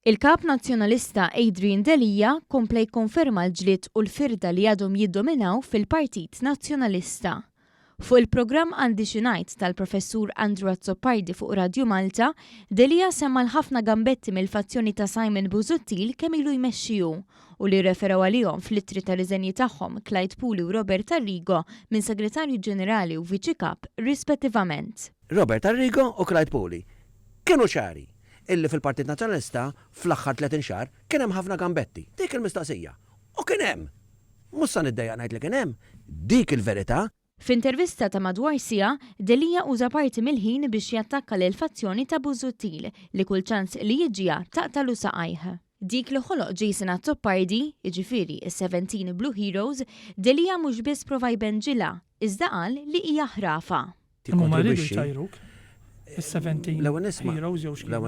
Il-kap nazzjonalista Adrian Delija kompla jikkonferma l-ġlied u l-firda li għadhom jiddominaw fil-Partit Nazzjonalista. Fuq il-programm Għandi xi ngħid tal-professur Andrew Azzoppardi fuq Radio Malta, Delija semma l-ħafna gambetti mill-fazzjoni ta' Simon Busuttil kemm ilu jmexxiju u li referaw għalihom fl-ittri tal-riżenji tagħhom Clyde Puli u Robert Arrigo minn Segretarju Ġenerali u Viċi Kap rispettivament. Robert Arrigo u Clyde Puli kienu ċari illi fil-Partit Nazzjonalista fl-aħħar 30 xahar kien hemm ħafna gambetti. Dik il-mistaqsija. U kien hemm. Mhux sa niddejjaq ngħid li kien hemm. Dik il-verità. F'intervista ta' madwar siegħa, Delija uża parti mill-ħin biex jattakka lil fazzjoni ta' Busuttil li kull ċans li jiġġija taqtalu saqajh. Dik li ħoloq Jason Azzoppardi, jiġifieri is-17 Blue Heroes, Delija mhux biss prova jbenġilha, iżda qal li hija ħrafa. L-ewwel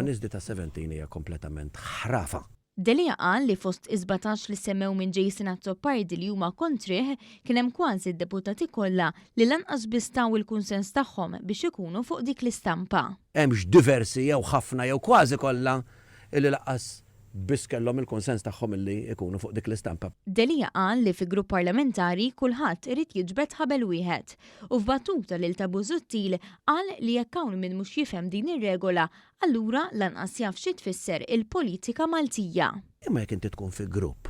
niżdi ta' 17 hija kompletament ħrafa. Delija qal li fost 17 li semmew minn Jason Azzoppardi li huma kontrih kien hemm kważi d-deputati kollha li lanqas biss taw il-kunsens tagħhom biex ikunu fuq dik l-istampa. Hemmx diversi jew ħafna jew kważi kollha illi laqqas biss kellhom il-konsens tagħhom illi ikunu fuq dik l-istampa. Delija qal li fi grupp parlamentari kulħadd irid jiġbed ħabel wieħed u f'battuta lil ta' Busuttil qal li jekk hawn min mhux jifhem din ir-regola, allura lanqas jaf xi tfisser il-politika Maltija. Imma jekk inti tkun fi grupp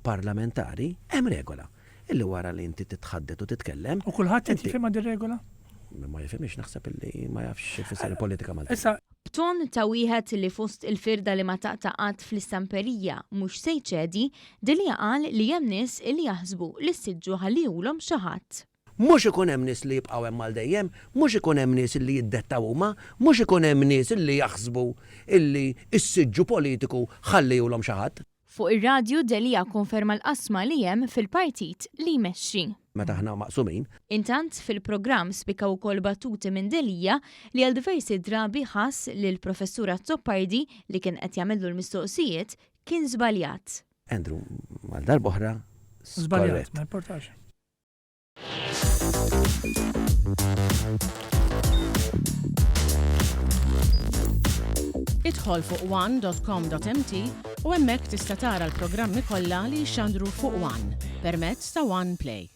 parlamentari hemm regola illi wara li inti titħaddet u titkellem. U kulħadd qed jifhimha din regola? Ma jifhimx naħseb illi ma jafx x'ifisser il-politika Maltija. B'ton ta' wieħed li fost il-firda li ma taqtaqat fl-istamperija mhux se jċedi, Delija qal li hemm nies li jaħsbu li s-siġġu ħallihulhom xi ħadd. Mhux ikun hemm nies li jibqgħu hemm għal dejjem, mhux ikun hemm nies li jiddettaw huma, mhux ikun hemm nies li jaħsbu illi s-siġġu politiku ħallihulhom xi ħadd. Fuq ir-radju Delija konferma l-qasma li hemm fil-partit li jmexxi. Meta aħna maqsumin. Intant fil-programm spikaw ukoll battuti minn Delija li għal diversi drabi ħass li l-professur Azzoppardi li kien qed jagħmlu l-mistoqsijiet kien żbaljat. Andrew, mal darba oħra żbaljat, ma importax. Idħol fuq one.com.mt u hemmhekk tista' tara l-programmi kollha li jxandru fuq One permezz ta' One Play.